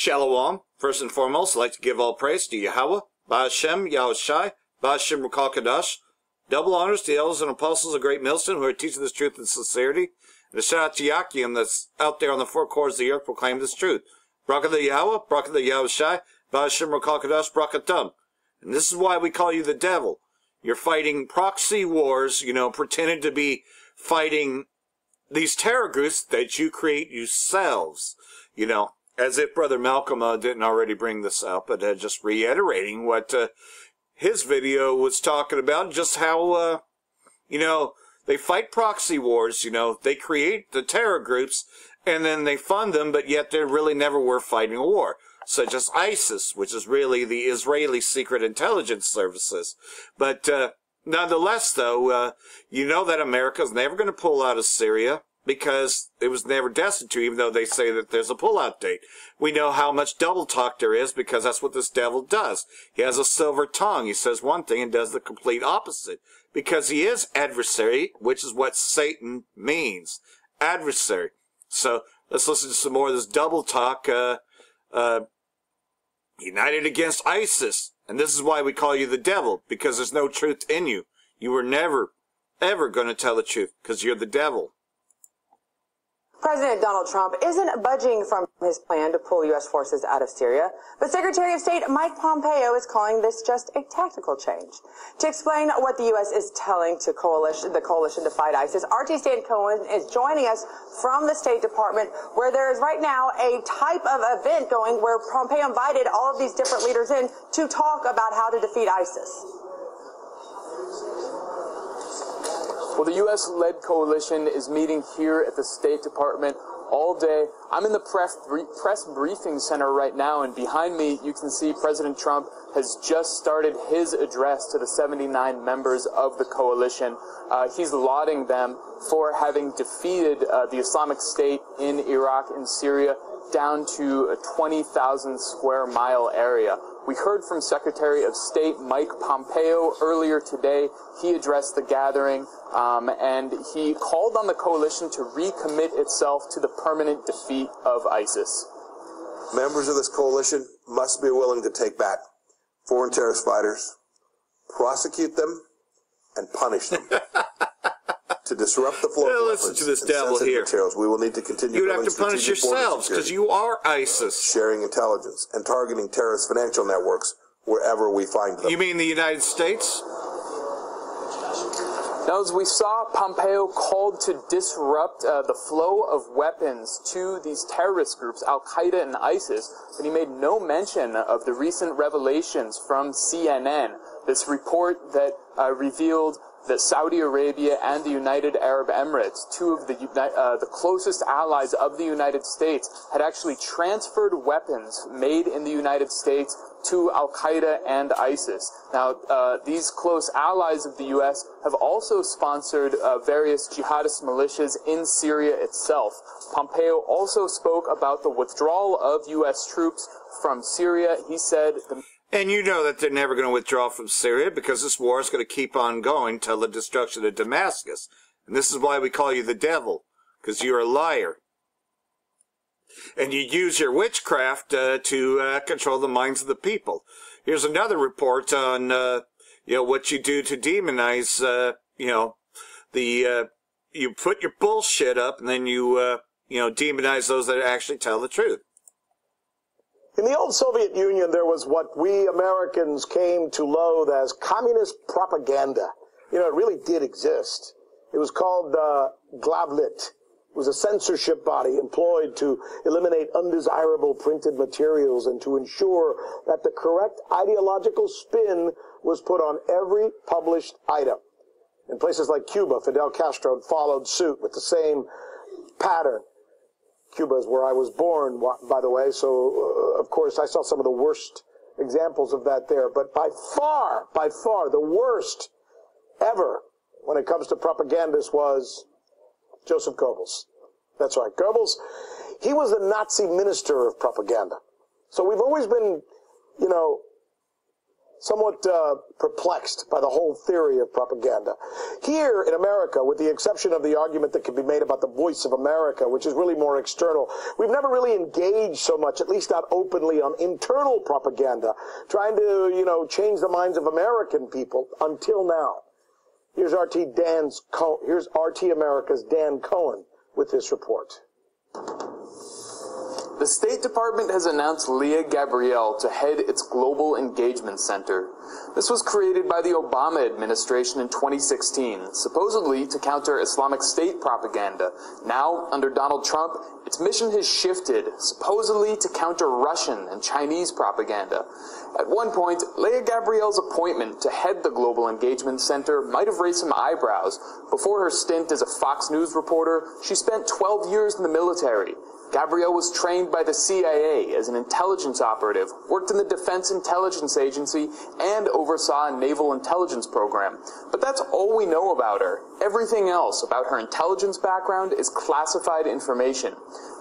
Shalom. First and foremost, I'd like to give all praise to Yahweh, Ba'ashem, Yahushai, Ba'ashem Rukal Kadash. Double honors to the elders and apostles of Great Millstone who are teaching this truth in sincerity. And a shout out to Yakim that's out there on the four corners of the earth proclaiming this truth. Bracha the Yahweh, Bracha the Yahushai, Ba'ashem Rukal Kadash, Brakatum. And this is why we call you the devil. You're fighting proxy wars, pretending to be fighting these terror groups that you create yourselves, as if Brother Malcolm didn't already bring this up, but just reiterating what his video was talking about, just how, they fight proxy wars, they create the terror groups, and then they fund them, but yet they really never were fighting a war, such as ISIS, which is really the Israeli Secret Intelligence Services. But nonetheless, though, that America's never going to pull out of Syria, because it was never destined to, even though they say that there's a pullout date. We know how much double talk there is, because that's what this devil does. He has a silver tongue. He says one thing and does the complete opposite, because he is adversary, which is what Satan means, adversary. So let's listen to some more of this double talk, united against ISIS. And this is why we call you the devil, because there's no truth in you. You were never, ever going to tell the truth, because you're the devil. President Donald Trump isn't budging from his plan to pull U.S. forces out of Syria, but Secretary of State Mike Pompeo is calling this just a tactical change. To explain what the U.S. is telling to the coalition to fight ISIS, RT Stan Cohen is joining us from the State Department, where there is right now a type of event going where Pompeo invited all of these different leaders in to talk about how to defeat ISIS. Well, the U.S.-led coalition is meeting here at the State Department all day. I'm in the press briefing center right now, and behind me you can see President Trump has just started his address to the 79 members of the coalition. He's lauding them for having defeated the Islamic State in Iraq and Syria down to a 20,000 square mile area. We heard from Secretary of State Mike Pompeo earlier today. He addressed the gathering, and he called on the coalition to recommit itself to the permanent defeat of ISIS. Members of this coalition must be willing to take back foreign terrorist fighters, prosecute them, and punish them. To disrupt the flow of listen to this devil here. Materials, we will need to continue. You would have to punish yourselves, because you are ISIS. Sharing intelligence and targeting terrorist financial networks wherever we find them. You mean the United States? Now, as we saw, Pompeo called to disrupt the flow of weapons to these terrorist groups, Al-Qaeda and ISIS, but he made no mention of the recent revelations from CNN, this report that revealed that Saudi Arabia and the United Arab Emirates, two of the closest allies of the United States, had actually transferred weapons made in the United States to Al-Qaeda and ISIS. Now, these close allies of the U.S. have also sponsored various jihadist militias in Syria itself. Pompeo also spoke about the withdrawal of U.S. troops from Syria. He said... And you know that they're never going to withdraw from Syria, because this war is going to keep on going till the destruction of Damascus. And this is why we call you the devil, because you're a liar. And you use your witchcraft to control the minds of the people. Here's another report on what you do to demonize you put your bullshit up, and then you demonize those that actually tell the truth. In the old Soviet Union, there was what we Americans came to loathe as communist propaganda. It really did exist. It was called Glavlit. It was a censorship body employed to eliminate undesirable printed materials and to ensure that the correct ideological spin was put on every published item. In places like Cuba, Fidel Castro followed suit with the same pattern. Cuba is where I was born, by the way, so of course I saw some of the worst examples of that there. But by far, the worst ever when it comes to propagandists was Joseph Goebbels. That's right, Goebbels. He was the Nazi minister of propaganda. So we've always been, somewhat perplexed by the whole theory of propaganda. Here in America, with the exception of the argument that can be made about the voice of America, which is really more external, we've never really engaged so much, at least not openly, on internal propaganda, trying to, change the minds of American people until now. Here's RT America's Dan Cohen with this report. The State Department has announced Leah Gabrielle to head its Global Engagement Center. This was created by the Obama administration in 2016, supposedly to counter Islamic State propaganda. Now, under Donald Trump, its mission has shifted, supposedly to counter Russian and Chinese propaganda. At one point, Leah Gabrielle's appointment to head the Global Engagement Center might have raised some eyebrows. Before her stint as a Fox News reporter, she spent 12 years in the military. Gabrielle was trained by the CIA as an intelligence operative, worked in the Defense Intelligence Agency, and oversaw a naval intelligence program. But that's all we know about her. Everything else about her intelligence background is classified information.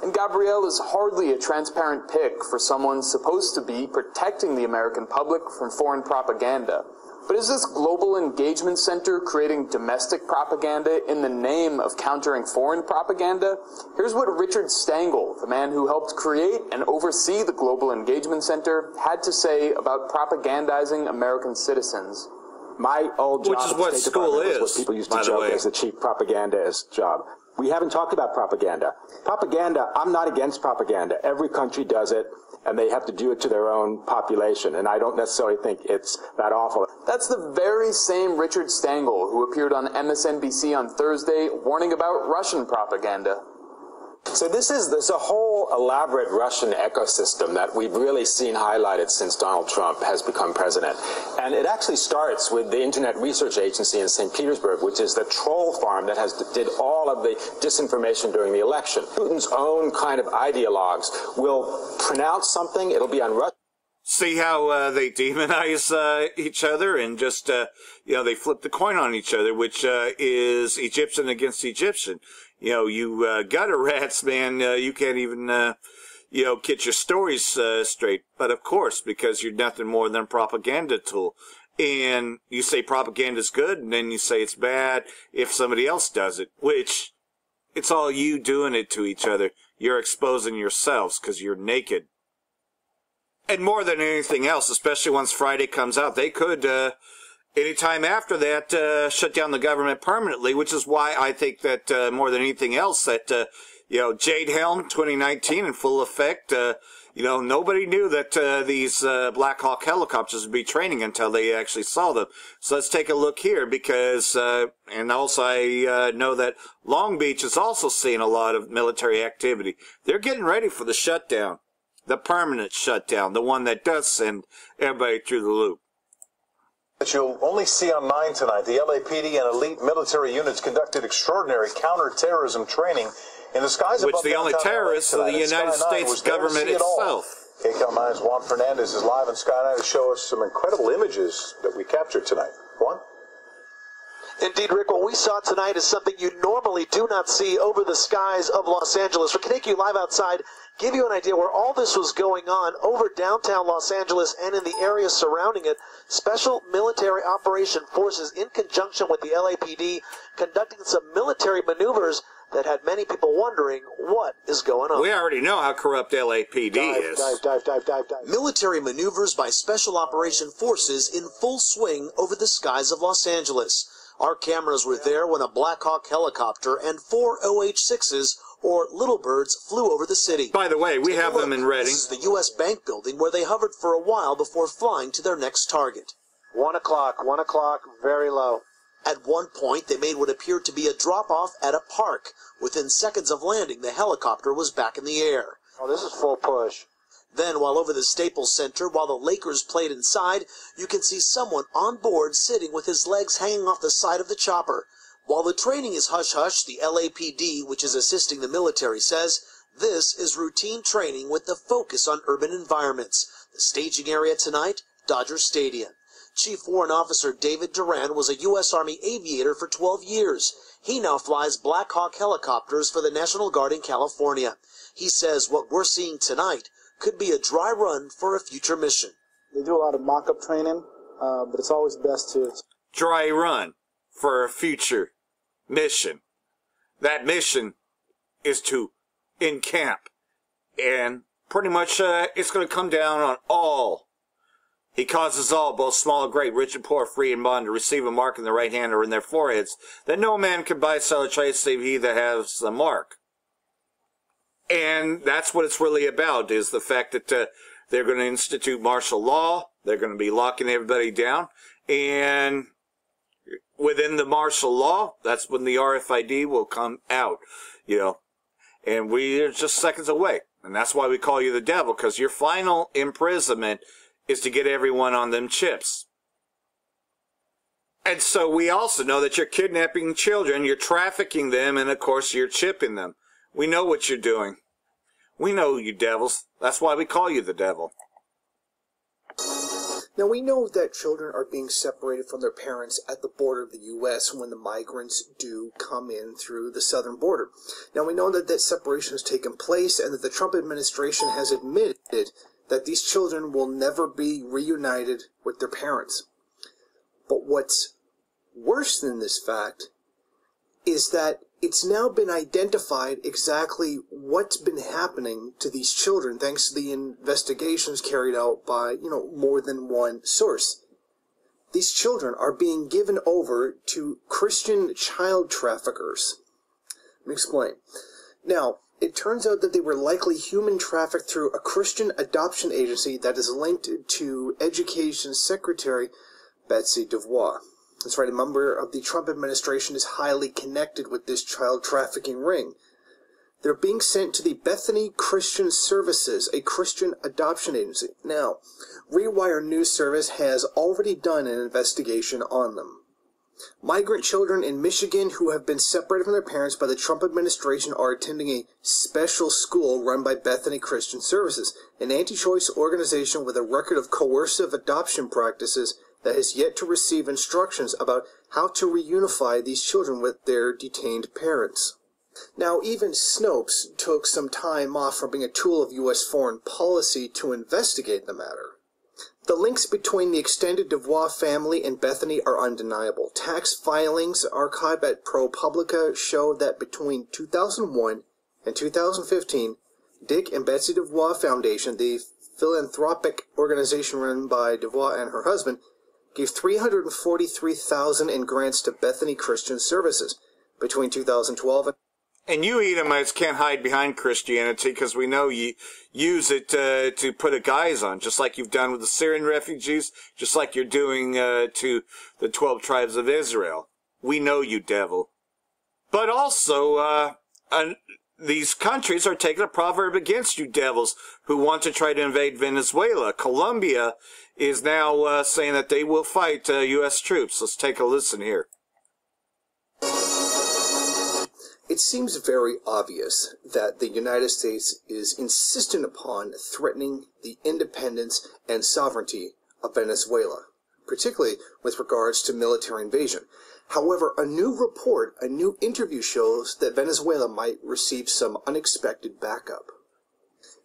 And Gabrielle is hardly a transparent pick for someone supposed to be protecting the American public from foreign propaganda. But is this Global Engagement Center creating domestic propaganda in the name of countering foreign propaganda? Here's what Richard Stengel, the man who helped create and oversee the Global Engagement Center, had to say about propagandizing American citizens. My old job Which is what school is, what people used to joke as the chief propagandist job. We haven't talked about propaganda. Propaganda, I'm not against propaganda. Every country does it, and they have to do it to their own population, and I don't necessarily think it's that awful. That's the very same Richard Stengel who appeared on MSNBC on Thursday warning about Russian propaganda. So there's a whole elaborate Russian ecosystem that we've really seen highlighted since Donald Trump has become president. And it actually starts with the Internet Research Agency in St. Petersburg, which is the troll farm that did all of the disinformation during the election. Putin's own kind of ideologues will pronounce something, it'll be on Russian. See how they demonize each other and just, they flip the coin on each other, which is Egyptian against Egyptian. You gutter rats, man, you can't even, get your stories straight. But of course, because you're nothing more than a propaganda tool. And you say propaganda's good, and then you say it's bad if somebody else does it, which it's all you doing it to each other. You're exposing yourselves because you're naked. And more than anything else, especially once Friday comes out, they could, anytime after that, shut down the government permanently, which is why I think that, more than anything else, that, Jade Helm 2019 in full effect, nobody knew that, these, Black Hawk helicopters would be training until they actually saw them. So let's take a look here because, and also I, know that Long Beach is also seeing a lot of military activity. They're getting ready for the shutdown. The permanent shutdown, the one that does send everybody through the loop. That you'll only see on 9 tonight. The LAPD and elite military units conducted extraordinary counterterrorism training in the skies above which the only terrorists of the United States government itself. KCAL 9's Juan Fernandez is live in Sky 9 to show us some incredible images that we captured tonight. Juan? Indeed, Rick, what we saw tonight is something you normally do not see over the skies of Los Angeles. We're going to take you live outside, give you an idea where all this was going on over downtown Los Angeles and in the area surrounding it. Special military operation forces in conjunction with the LAPD conducting some military maneuvers that had many people wondering what is going on. We already know how corrupt LAPD is. Dive. Military maneuvers by Special Operation Forces in full swing over the skies of Los Angeles. Our cameras were there when a Black Hawk helicopter and 4 OH-6s, or Little Birds, flew over the city. By the way, we have them in Reading. This is the U.S. Bank building where they hovered for a while before flying to their next target. 1 o'clock, very low. At one point, they made what appeared to be a drop-off at a park. Within seconds of landing, the helicopter was back in the air. Oh, this is full push. Then, while over the Staples Center, while the Lakers played inside, you can see someone on board sitting with his legs hanging off the side of the chopper. While the training is hush-hush, the LAPD, which is assisting the military, says this is routine training with the focus on urban environments. The staging area tonight, Dodger Stadium. Chief Warrant Officer David Duran was a U.S. Army aviator for 12 years. He now flies Black Hawk helicopters for the National Guard in California. He says what we're seeing tonight could be a dry run for a future mission. They do a lot of mock-up training but it's always best to dry run for a future mission. That mission is to encamp, and pretty much it's going to come down on all. He causes all, both small and great, rich and poor, free and bond, to receive a mark in their right hand or in their foreheads, that no man can buy, sell, or trade save he that has the mark. And that's what it's really about, is the fact that they're going to institute martial law. They're going to be locking everybody down. And within the martial law, that's when the RFID will come out, you know. And we're just seconds away. And that's why we call you the devil, because your final imprisonment is to get everyone on them chips. And so we also know that you're kidnapping children, you're trafficking them, and of course you're chipping them. We know what you're doing. We know you devils. That's why we call you the devil. Now, we know that children are being separated from their parents at the border of the U.S. when the migrants do come in through the southern border. Now, we know that that separation has taken place and that the Trump administration has admitted that these children will never be reunited with their parents. But what's worse than this fact is that it's now been identified exactly what's been happening to these children thanks to the investigations carried out by, more than one source. These children are being given over to Christian child traffickers. Let me explain. Now, it turns out that they were likely human trafficked through a Christian adoption agency that is linked to Education Secretary Betsy DeVos. That's right, a member of the Trump administration is highly connected with this child trafficking ring. They're being sent to the Bethany Christian Services, a Christian adoption agency. Now, Rewire News Service has already done an investigation on them. Migrant children in Michigan who have been separated from their parents by the Trump administration are attending a special school run by Bethany Christian Services, an anti-choice organization with a record of coercive adoption practices that has yet to receive instructions about how to reunify these children with their detained parents. Now, even Snopes took some time off from being a tool of U.S. foreign policy to investigate the matter. The links between the extended DeVos family and Bethany are undeniable. Tax filings archived at ProPublica show that between 2001 and 2015, Dick and Betsy DeVos Foundation, the philanthropic organization run by DeVos and her husband, gave $343,000 in grants to Bethany Christian Services between 2012 and you Edomites can't hide behind Christianity, because we know you use it to put a guise on, just like you've done with the Syrian refugees, just like you're doing to the 12 tribes of Israel. We know you, devil. But also, these countries are taking a proverb against you devils who want to try to invade Venezuela. Colombia is now saying that they will fight U.S. troops. Let's take a listen here. It seems very obvious that the United States is insistent upon threatening the independence and sovereignty of Venezuela, particularly with regards to military invasion. However, a new interview shows that Venezuela might receive some unexpected backup.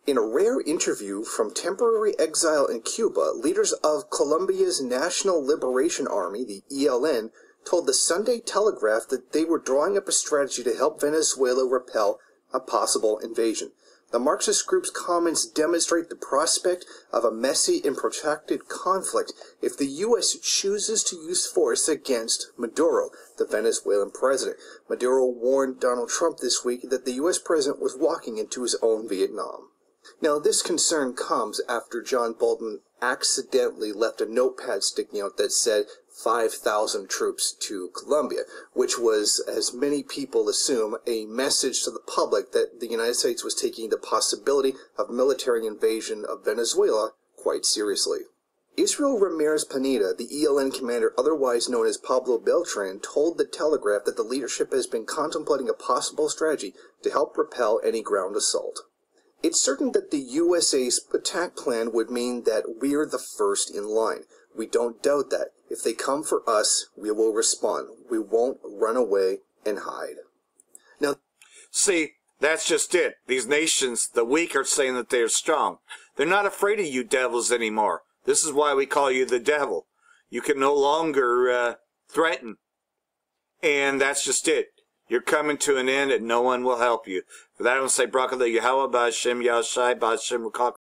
In a rare interview from temporary exile in Cuba, leaders of Colombia's National Liberation Army, the ELN, told the Sunday Telegraph that they were drawing up a strategy to help Venezuela repel a possible invasion. The Marxist group's comments demonstrate the prospect of a messy and protracted conflict if the U.S. chooses to use force against Maduro, the Venezuelan president. Maduro warned Donald Trump this week that the U.S. president was walking into his own Vietnam. Now, this concern comes after John Bolton accidentally left a notepad sticking out that said 5,000 troops to Colombia, which was, as many people assume, a message to the public that the United States was taking the possibility of military invasion of Venezuela quite seriously. Israel Ramirez Pineda, the ELN commander otherwise known as Pablo Beltran, told the Telegraph that the leadership has been contemplating a possible strategy to help repel any ground assault. It's certain that the USA's attack plan would mean that we're the first in line. We don't doubt that. If they come for us, we will respond. We won't run away and hide. Now, see, that's just it. These nations, the weak, are saying that they're strong. They're not afraid of you devils anymore. This is why we call you the devil. You can no longer threaten. And that's just it. You're coming to an end and no one will help you. For that I will say, Barak Yahweh, Ba'ashem Yahushai, Ba'ashem Rakak